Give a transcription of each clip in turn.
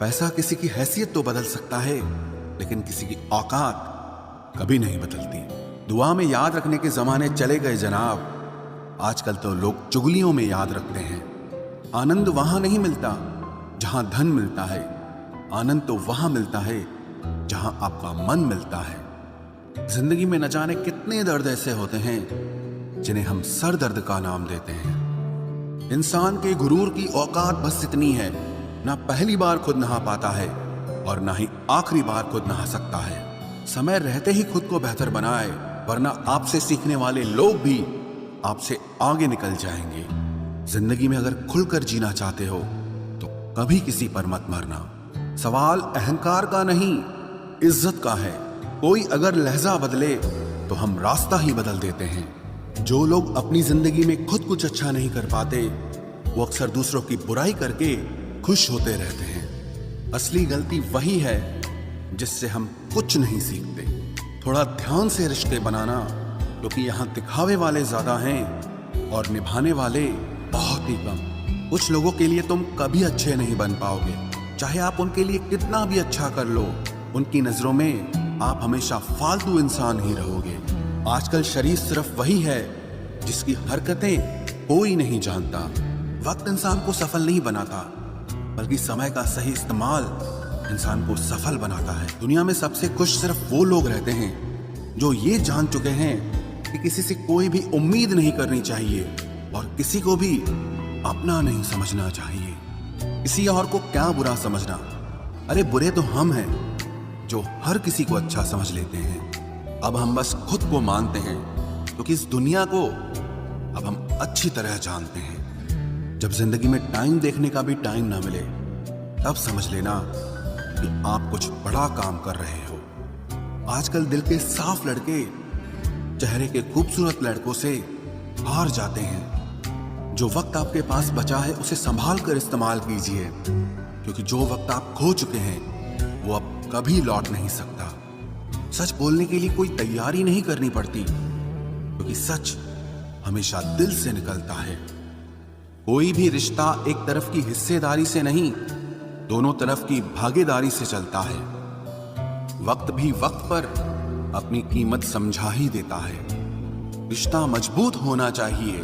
पैसा किसी की हैसियत तो बदल सकता है, लेकिन किसी की औकात कभी नहीं बदलती। दुआ में याद रखने के जमाने चले गए जनाब, आजकल तो लोग चुगलियों में याद रखते हैं। आनंद वहां नहीं मिलता जहां धन मिलता है, आनंद तो वहां मिलता है जहां आपका मन मिलता है। जिंदगी में न जाने कितने दर्द ऐसे होते हैं जिन्हें हम सर दर्द का नाम देते हैं। इंसान के गुरूर की औकात बस इतनी है, ना पहली बार खुद नहा पाता है और ना ही आखिरी बार खुद नहा सकता है। समय रहते ही खुद को बेहतर बनाए, वरना आपसे सीखने वाले लोग भी आपसे आगे निकल जाएंगे। जिंदगी में अगर खुलकर जीना चाहते हो तो कभी किसी पर मत मरना। सवाल अहंकार का नहीं, इज्जत का है। कोई अगर लहजा बदले तो हम रास्ता ही बदल देते हैं। जो लोग अपनी जिंदगी में खुद कुछ अच्छा नहीं कर पाते, वो अक्सर दूसरों की बुराई करके खुश होते रहते हैं। असली गलती वही है जिससे हम कुछ नहीं सीखते। थोड़ा ध्यान से रिश्ते बनाना, क्योंकि यहाँ दिखावे वाले ज्यादा हैं और निभाने वाले बहुत ही कम। कुछ लोगों के लिए तुम कभी अच्छे नहीं बन पाओगे, चाहे आप उनके लिए कितना भी अच्छा कर लो। उनकी नजरों में आप हमेशा फालतू इंसान ही रहोगे। आजकल शरीर सिर्फ वही है जिसकी हरकतें कोई नहीं जानता। वक्त इंसान को सफल नहीं बनाता, बल्कि समय का सही इस्तेमाल इंसान को सफल बनाता है। दुनिया में सबसे खुश सिर्फ वो लोग रहते हैं जो ये जान चुके हैं कि किसी से कोई भी उम्मीद नहीं करनी चाहिए और किसी को भी अपना नहीं समझना चाहिए। किसी और को क्या बुरा समझना, अरे बुरे तो हम हैं जो हर किसी को अच्छा समझ लेते हैं। अब हम बस खुद को मानते हैं, क्योंकि इस दुनिया को अब हम अच्छी तरह जानते हैं। जब जिंदगी में टाइम देखने का भी टाइम ना मिले, तब समझ लेना कि आप कुछ बड़ा काम कर रहे हो। आजकल दिल के साफ लड़के चेहरे के खूबसूरत लड़कों से हार जाते हैं। जो वक्त आपके पास बचा है उसे संभाल कर इस्तेमाल कीजिए, क्योंकि जो वक्त आप खो चुके हैं वो अब कभी लौट नहीं सकता। सच बोलने के लिए कोई तैयारी नहीं करनी पड़ती, क्योंकि सच हमेशा दिल से निकलता है। कोई भी रिश्ता एक तरफ की हिस्सेदारी से नहीं, दोनों तरफ की भागीदारी से चलता है। वक्त भी वक्त पर अपनी कीमत समझा ही देता है। रिश्ता मजबूत होना चाहिए,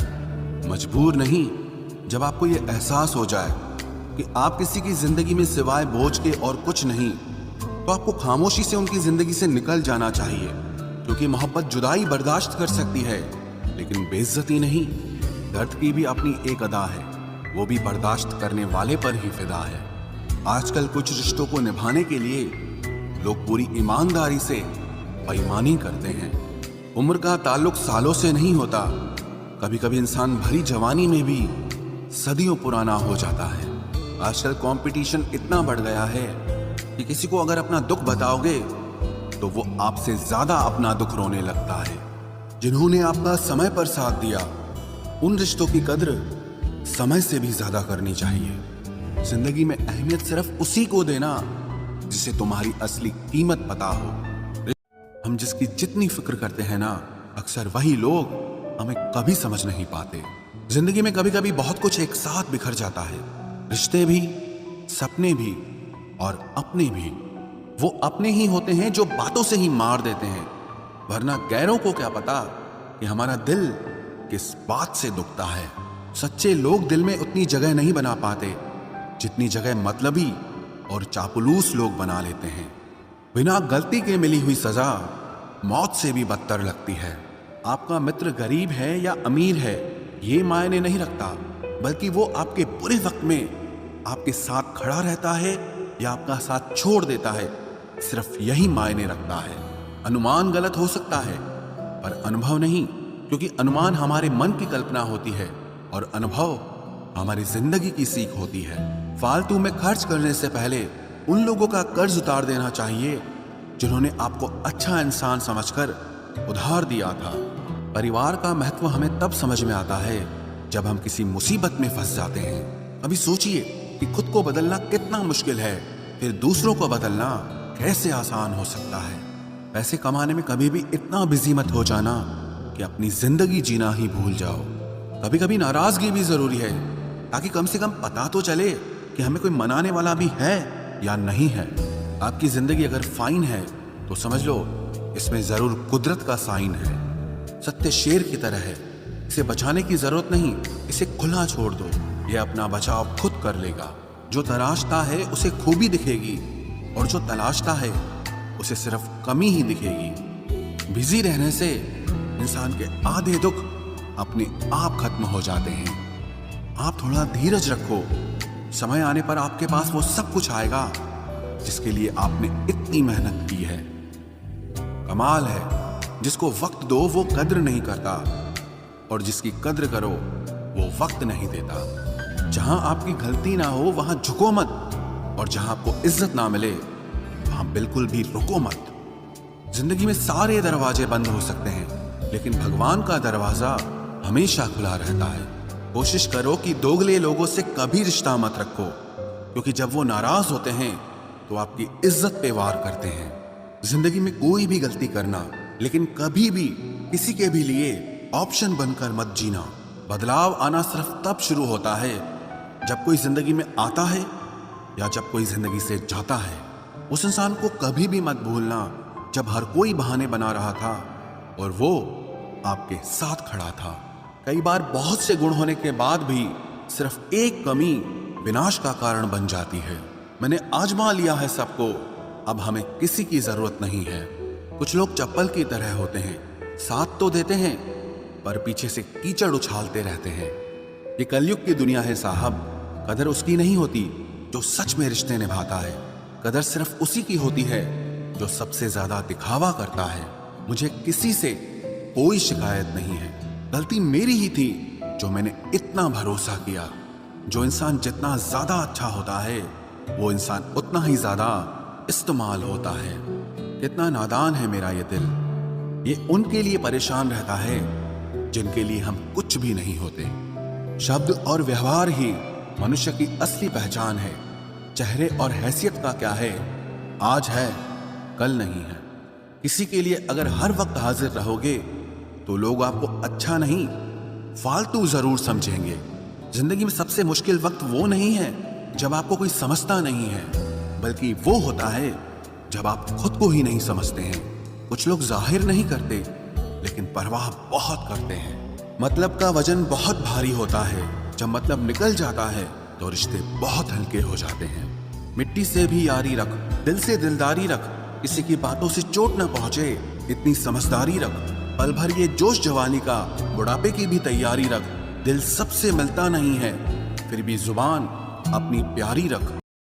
मजबूर नहीं। जब आपको यह एहसास हो जाए कि आप किसी की जिंदगी में सिवाय बोझ के और कुछ नहीं, तो आपको खामोशी से उनकी जिंदगी से निकल जाना चाहिए। क्योंकि मोहब्बत जुदाई बर्दाश्त कर सकती है, लेकिन बेइज्जती नहीं। दर्द की भी अपनी एक अदा है, वो भी बर्दाश्त करने वाले पर ही फिदा है। आजकल कुछ रिश्तों को निभाने के लिए लोग पूरी ईमानदारी से बेईमानी करते हैं। उम्र का ताल्लुक सालों से नहीं होता, कभी कभी इंसान भरी जवानी में भी सदियों पुराना हो जाता है। आजकल कंपटीशन इतना बढ़ गया है कि किसी को अगर अपना दुख बताओगे तो वो आपसे ज्यादा अपना दुख रोने लगता है। जिन्होंने आपका समय पर साथ दिया, उन रिश्तों की कद्र समय से भी ज्यादा करनी चाहिए। जिंदगी में अहमियत सिर्फ उसी को देना जिसे तुम्हारी असली कीमत पता हो। हम जिसकी जितनी फिक्र करते हैं ना, अक्सर वही लोग हमें कभी समझ नहीं पाते। जिंदगी में कभी कभी बहुत कुछ एक साथ बिखर जाता है, रिश्ते भी, सपने भी और अपने भी। वो अपने ही होते हैं जो बातों से ही मार देते हैं, वरना गैरों को क्या पता कि हमारा दिल किस बात से दुखता है। सच्चे लोग दिल में उतनी जगह नहीं बना पाते जितनी जगह मतलबी और चापलूस लोग बना लेते हैं। बिना गलती के मिली हुई सजा मौत से भी बदतर लगती है। आपका मित्र गरीब है या अमीर है, ये मायने नहीं रखता, बल्कि वो आपके बुरे वक्त में आपके साथ खड़ा रहता है या आपका साथ छोड़ देता है, सिर्फ यही मायने रखता है। अनुमान गलत हो सकता है, पर अनुभव नहीं, क्योंकि अनुमान हमारे मन की कल्पना होती है और अनुभव हमारी जिंदगी की सीख होती है। फालतू में खर्च करने से पहले उन लोगों का कर्ज उतार देना चाहिए जिन्होंने आपको अच्छा इंसान समझकर उधार दिया था। परिवार का महत्व हमें तब समझ में आता है जब हम किसी मुसीबत में फंस जाते हैं। अभी सोचिए कि खुद को बदलना कितना मुश्किल है, फिर दूसरों को बदलना कैसे आसान हो सकता है। पैसे कमाने में कभी भी इतना बिजी मत हो जाना कि अपनी जिंदगी जीना ही भूल जाओ। कभी कभी नाराजगी भी जरूरी है, ताकि कम से कम पता तो चले कि हमें कोई मनाने वाला भी है या नहीं है। आपकी जिंदगी अगर फाइन है तो समझ लो इसमें जरूर कुदरत का साइन है। सत्य शेर की तरह है, इसे बचाने की जरूरत नहीं, इसे खुला छोड़ दो, ये अपना बचाव खुद कर लेगा। जो तराशता है उसे खूबी दिखेगी और जो तलाशता है उसे सिर्फ कमी ही दिखेगी। बिजी रहने से इंसान के आधे दुख अपने आप खत्म हो जाते हैं। आप थोड़ा धीरज रखो, समय आने पर आपके पास वो सब कुछ आएगा जिसके लिए आपने इतनी मेहनत की है। कमाल है, जिसको वक्त दो वो कद्र नहीं करता और जिसकी कद्र करो वो वक्त नहीं देता। जहां आपकी गलती ना हो वहां झुको मत, और जहां आपको इज्जत ना मिले वहां बिल्कुल भी रुको मत। जिंदगी में सारे दरवाजे बंद हो सकते हैं, लेकिन भगवान का दरवाजा हमेशा खुला रहता है। कोशिश करो कि दोगले लोगों से कभी रिश्ता मत रखो, क्योंकि जब वो नाराज होते हैं तो आपकी इज्जत पे वार करते हैं। जिंदगी में कोई भी गलती करना, लेकिन कभी भी किसी के भी लिए ऑप्शन बनकर मत जीना। बदलाव आना सिर्फ तब शुरू होता है जब कोई जिंदगी में आता है या जब कोई जिंदगी से जाता है। उस इंसान को कभी भी मत भूलना जब हर कोई बहाने बना रहा था और वो आपके साथ खड़ा था। कई बार बहुत से गुण होने के बाद भी सिर्फ एक कमी विनाश का कारण बन जाती है। मैंने आजमा लिया है सबको, अब हमें किसी की जरूरत नहीं है। कुछ लोग चप्पल की तरह होते हैं, साथ तो देते हैं पर पीछे से कीचड़ उछालते रहते हैं। ये कलयुग की दुनिया है साहब। कदर उसकी नहीं होती जो सच में रिश्ते निभाता है, कदर सिर्फ उसी की होती है जो सबसे ज्यादा दिखावा करता है। मुझे किसी से कोई शिकायत नहीं है, गलती मेरी ही थी जो मैंने इतना भरोसा किया। जो इंसान जितना ज्यादा अच्छा होता है वो इंसान उतना ही ज्यादा इस्तेमाल होता है। कितना नादान है मेरा ये दिल, ये उनके लिए परेशान रहता है जिनके लिए हम कुछ भी नहीं होते। शब्द और व्यवहार ही मनुष्य की असली पहचान है। चेहरे और हैसियत का क्या है, आज है कल नहीं है। किसी के लिए अगर हर वक्त हाजिर रहोगे तो लोग आपको अच्छा नहीं फालतू जरूर समझेंगे। जिंदगी में सबसे मुश्किल वक्त वो नहीं है जब आपको कोई समझता नहीं है, बल्कि वो होता है जब आप खुद को ही नहीं समझते हैं। कुछ लोग जाहिर नहीं करते लेकिन परवाह बहुत करते हैं। मतलब का वजन बहुत भारी होता है, जब मतलब निकल जाता है तो रिश्ते बहुत हल्के हो जाते हैं। मिट्टी से भी यारी रख, दिल से दिलदारी रख, किसी की बातों से चोट न पहुंचे इतनी समझदारी रख। पल भर ये जोश जवानी का, बुढ़ापे की भी तैयारी रख। दिल सबसे मिलता नहीं है फिर भी जुबान अपनी प्यारी रख।